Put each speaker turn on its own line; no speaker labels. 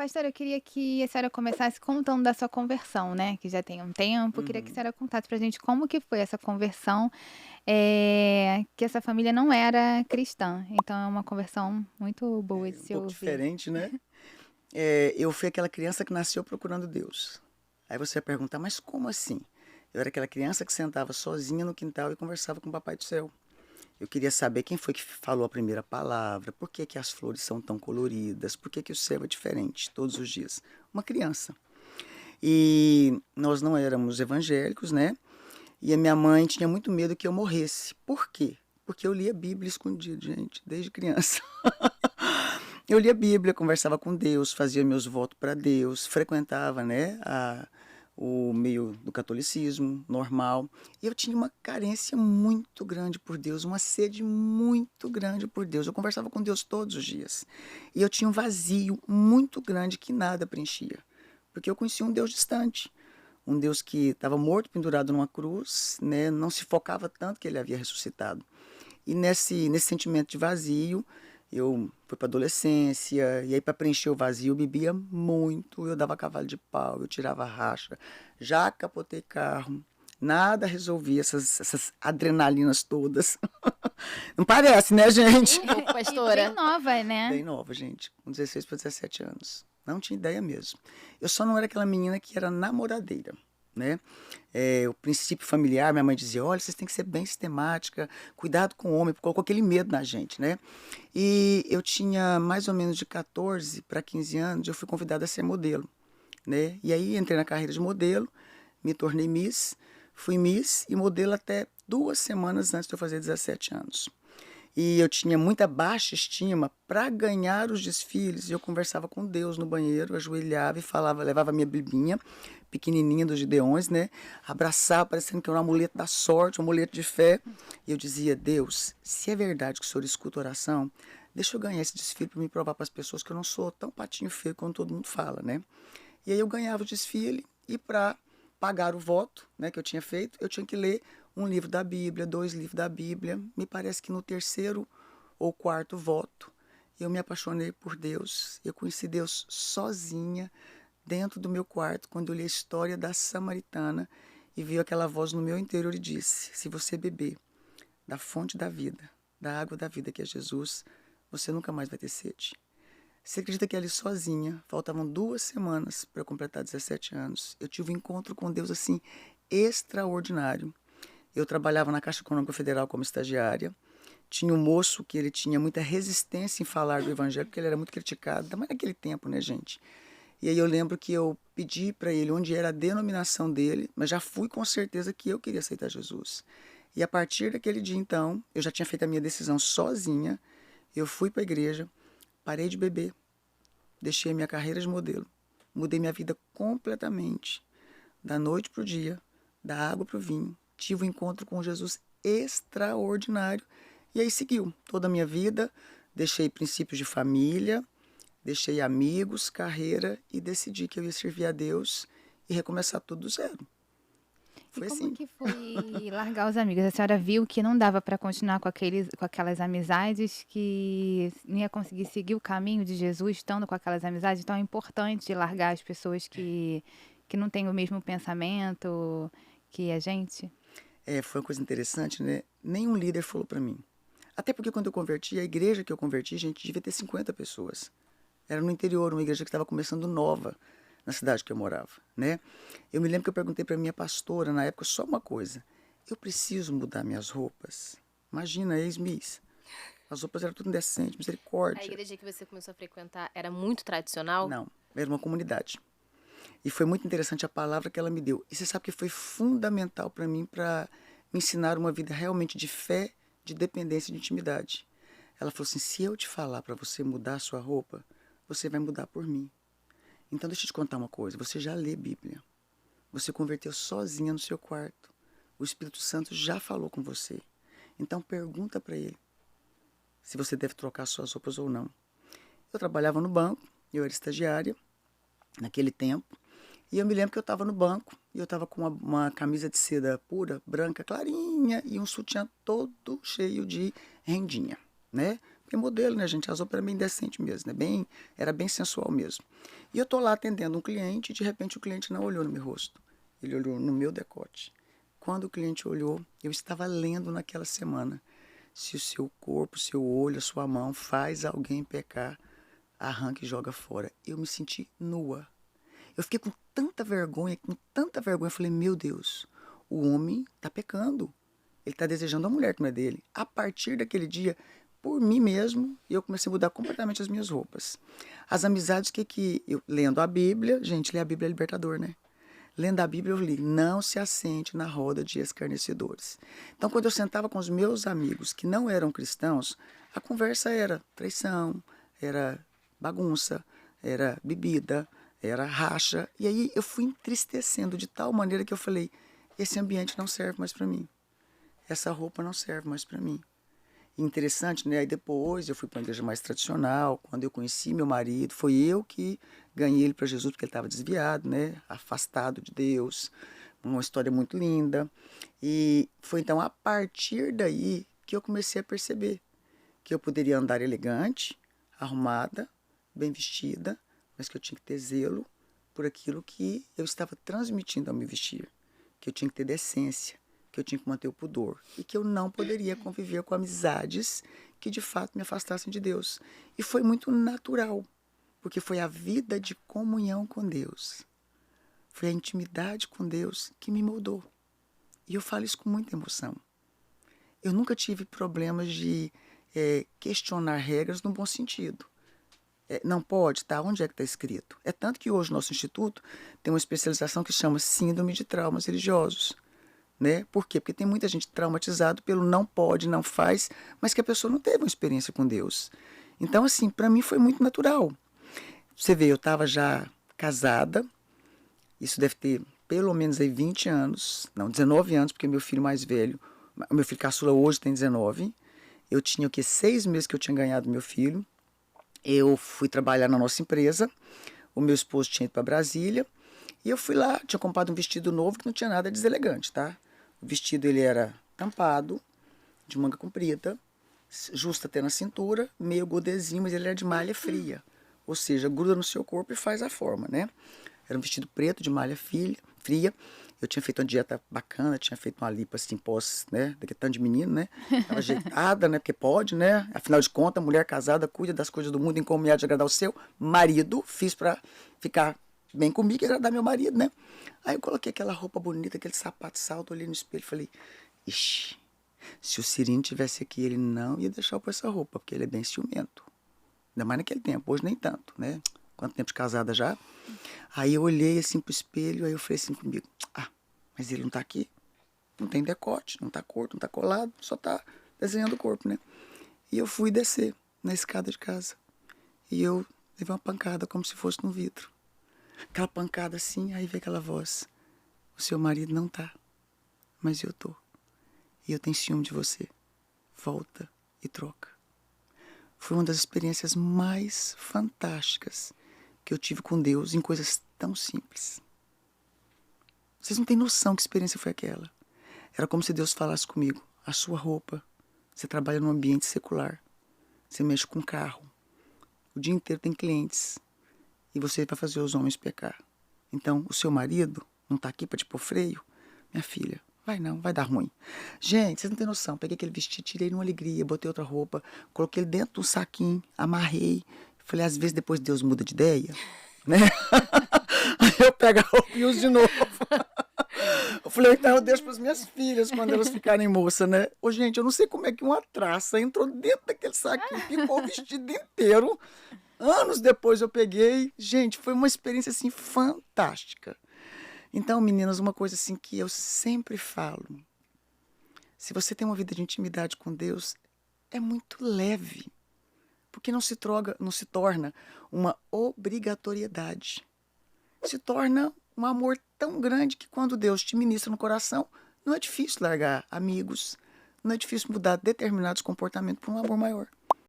Pastora, eu queria que a senhora começasse contando da sua conversão, né, que já tem um tempo. Eu queria que a
Uhum.
senhora contasse pra gente como que foi essa conversão, que essa família não era cristã, então é uma conversão muito boa de
Um
se
pouco
ouvir.
diferente, né. Eu fui aquela criança que nasceu procurando Deus. Aí você vai perguntar: "Mas como assim?". Eu era aquela criança que sentava sozinha no quintal e conversava com o papai do céu. Eu queria saber quem foi que falou a primeira palavra, por que que as flores são tão coloridas, por que que o céu é diferente todos os dias. Uma criança. E nós não éramos evangélicos, né, e a minha mãe tinha muito medo que eu morresse. Por quê? Porque eu lia Bíblia escondido, gente, desde criança. Eu lia Bíblia, conversava com Deus, fazia meus votos para Deus, frequentava, né, o meio do catolicismo normal. E eu tinha uma carência muito grande por Deus, uma sede muito grande por Deus. Eu conversava com Deus todos os dias. E eu tinha um vazio muito grande que nada preenchia. Porque eu conhecia um Deus distante, um Deus que estava morto, pendurado numa cruz, né, não se focava tanto que ele havia ressuscitado. E nesse sentimento de vazio, eu fui para adolescência, e aí para preencher o vazio eu bebia muito, eu dava cavalo de pau, eu tirava racha, já capotei carro, nada resolvia essas adrenalinas todas. Não parece, né,
Nem
gente?
um pouco,
E bem
pastora.
nova, né.
Bem nova, gente, com 16 para 17 anos. Não tinha ideia mesmo. Eu só não era aquela menina que era namoradeira, né? O princípio familiar, minha mãe dizia, olha, vocês têm que ser bem sistemática, cuidado com o homem, colocou aquele medo na gente, né? E eu tinha mais ou menos de 14 para 15 anos, eu fui convidada a ser modelo, né? E aí entrei na carreira de modelo, me tornei Miss, fui Miss e modelo até 2 semanas antes de eu fazer 17 anos. E eu tinha muita baixa estima para ganhar os desfiles. E eu conversava com Deus no banheiro, ajoelhava e falava, levava minha bibinha, pequenininha dos Gideões, né? Abraçava, parecendo que era um amuleto da sorte, um amuleto de fé. E eu dizia, Deus, se é verdade que o Senhor escuta oração, deixa eu ganhar esse desfile para me provar para as pessoas que eu não sou tão patinho feio como todo mundo fala, né? E aí eu ganhava o desfile e para pagar o voto, né, que eu tinha feito, eu tinha que ler um livro da Bíblia, 2 livros da Bíblia. Me parece que no terceiro ou quarto voto eu me apaixonei por Deus. Eu conheci Deus sozinha dentro do meu quarto quando eu li a história da samaritana e veio aquela voz no meu interior e disse: se você beber da fonte da vida, da água da vida que é Jesus, você nunca mais vai ter sede. Você acredita que ali sozinha, faltavam 2 semanas para eu completar 17 anos, eu tive um encontro com Deus assim extraordinário. Eu trabalhava na Caixa Econômica Federal como estagiária. Tinha um moço que ele tinha muita resistência em falar do evangelho, porque ele era muito criticado, ainda mais naquele tempo, né, gente? E aí eu lembro que eu pedi para ele onde era a denominação dele, mas já fui com certeza que eu queria aceitar Jesus. E a partir daquele dia então, eu já tinha feito a minha decisão sozinha. Eu fui para a igreja, parei de beber, deixei minha carreira de modelo, mudei minha vida completamente, da noite para o dia, da água para o vinho. Tive um encontro com Jesus extraordinário e aí seguiu toda a minha vida. Deixei princípios de família, deixei amigos, carreira e decidi que eu ia servir a Deus e recomeçar tudo do zero.
E
Foi
como
assim.
que foi largar os amigos? A senhora viu que não dava para continuar com aquelas amizades, que não ia conseguir seguir o caminho de Jesus estando com aquelas amizades, então é importante largar as pessoas que não têm o mesmo pensamento que a gente?
Foi uma coisa interessante, né? Nenhum líder falou para mim. Até porque quando eu converti, a igreja que eu converti, gente, devia ter 50 pessoas. Era no interior, uma igreja que estava começando nova na cidade que eu morava, né? Eu me lembro que eu perguntei para minha pastora na época só uma coisa: eu preciso mudar minhas roupas? Imagina, ex-miss. As roupas eram tudo indecentes,
A
misericórdia.
igreja que você começou a frequentar era muito tradicional?
Não, era uma comunidade. E foi muito interessante a palavra que ela me deu. E você sabe que foi fundamental para mim, para me ensinar uma vida realmente de fé, de dependência e de intimidade. Ela falou assim: se eu te falar para você mudar a sua roupa, você vai mudar por mim. Então deixa eu te contar uma coisa, você já lê Bíblia. Você converteu sozinha no seu quarto. O Espírito Santo já falou com você. Então pergunta para ele se você deve trocar suas roupas ou não. Eu trabalhava no banco, eu era estagiária naquele tempo. E eu me lembro que eu estava no banco e eu estava com uma camisa de seda pura, branca, clarinha, e um sutiã todo cheio de rendinha, né? Porque modelo, né, gente? As roupas eram bem decentes mesmo, né? Era bem sensual mesmo. E eu tô lá atendendo um cliente e de repente o cliente não olhou no meu rosto. Ele olhou no meu decote. Quando o cliente olhou, eu estava lendo naquela semana: se o seu corpo, o seu olho, a sua mão faz alguém pecar, arranca e joga fora. Eu me senti nua. Eu fiquei com tanta vergonha. Eu falei, meu Deus, o homem está pecando. Ele está desejando a mulher que não é dele. A partir daquele dia, por mim mesmo, eu comecei a mudar completamente as minhas roupas. As amizades que eu, lendo a Bíblia, gente, ler a Bíblia é libertador, né? Lendo a Bíblia, eu li, não se assente na roda de escarnecedores. Então, quando eu sentava com os meus amigos que não eram cristãos, a conversa era traição, era bagunça, era bebida, era racha. E aí eu fui entristecendo de tal maneira que eu falei, esse ambiente não serve mais para mim. Essa roupa não serve mais para mim. E interessante, né? Aí depois eu fui para uma igreja mais tradicional. Quando eu conheci meu marido, foi eu que ganhei ele para Jesus, porque ele estava desviado, né? Afastado de Deus. Uma história muito linda. E foi então a partir daí que eu comecei a perceber que eu poderia andar elegante, arrumada, bem vestida, mas que eu tinha que ter zelo por aquilo que eu estava transmitindo ao me vestir. Que eu tinha que ter decência, que eu tinha que manter o pudor e que eu não poderia conviver com amizades que de fato me afastassem de Deus. E foi muito natural, porque foi a vida de comunhão com Deus, foi a intimidade com Deus que me moldou. E eu falo isso com muita emoção. Eu nunca tive problemas de questionar regras no bom sentido. Não pode, tá? Onde é que está escrito? É tanto que hoje o nosso instituto tem uma especialização que chama Síndrome de Traumas Religiosos. Né? Por quê? Porque tem muita gente traumatizada pelo não pode, não faz, mas que a pessoa não teve uma experiência com Deus. Então, assim, para mim foi muito natural. Você vê, eu estava já casada, isso deve ter pelo menos aí 20 anos, não, 19 anos, porque meu filho mais velho, meu filho caçula hoje tem 19. Eu tinha o quê? 6 meses que eu tinha ganhado meu filho. Eu fui trabalhar na nossa empresa, o meu esposo tinha ido para Brasília, e eu fui lá, tinha comprado um vestido novo que não tinha nada de deselegante, tá? O vestido ele era tampado, de manga comprida, justa até na cintura, meio godezinho, mas ele era de malha fria. Ou seja, gruda no seu corpo e faz a forma, né? Era um vestido preto de malha fria. Eu tinha feito uma dieta bacana, tinha feito uma lipo assim, pós, né? Daquele tanto de menino, né? Tava ajeitada, né? Porque pode, né? Afinal de contas, mulher casada cuida das coisas do mundo em como de agradar o seu marido. Fiz pra ficar bem comigo e agradar meu marido, né? Aí eu coloquei aquela roupa bonita, aquele sapato salto, olhei no espelho e falei, ixi, se o Cirino tivesse aqui, ele não ia deixar eu pôr essa roupa, porque ele é bem ciumento. Ainda mais naquele tempo, hoje nem tanto, né? Quanto tempo de casada já? Aí eu olhei assim pro espelho, aí eu falei assim comigo, mas ele não tá aqui, não tem decote, não tá curto, não tá colado, só tá desenhando o corpo, né? E eu fui descer na escada de casa. E eu levei uma pancada como se fosse num vidro. Aquela pancada assim, aí veio aquela voz. O seu marido não tá, mas eu tô. E eu tenho ciúme de você. Volta e troca. Foi uma das experiências mais fantásticas que eu tive com Deus em coisas tão simples. Vocês não têm noção que experiência foi aquela. Era como se Deus falasse comigo, a sua roupa, você trabalha num ambiente secular, você mexe com carro, o dia inteiro tem clientes, e você vai fazer os homens pecar. Então, o seu marido não tá aqui para te pôr freio? Minha filha, vai não, vai dar ruim. Gente, vocês não têm noção. Peguei aquele vestido, tirei numa alegria, botei outra roupa, coloquei ele dentro de um saquinho, amarrei. Falei, às vezes depois Deus muda de ideia, né? Aí eu pego a roupa e uso de novo. Eu falei, então eu deixo para as minhas filhas quando elas ficarem moça, né? Ô, gente, eu não sei como é que uma traça entrou dentro daquele saquinho, picou o vestido inteiro. Anos depois eu peguei. Gente, foi uma experiência, assim, fantástica. Então, meninas, uma coisa, assim, que eu sempre falo. Se você tem uma vida de intimidade com Deus, é muito leve. Porque não se torna uma obrigatoriedade. Se torna um amor tão grande que quando Deus te ministra no coração, não é difícil largar amigos, não é difícil mudar determinados comportamentos para um amor maior.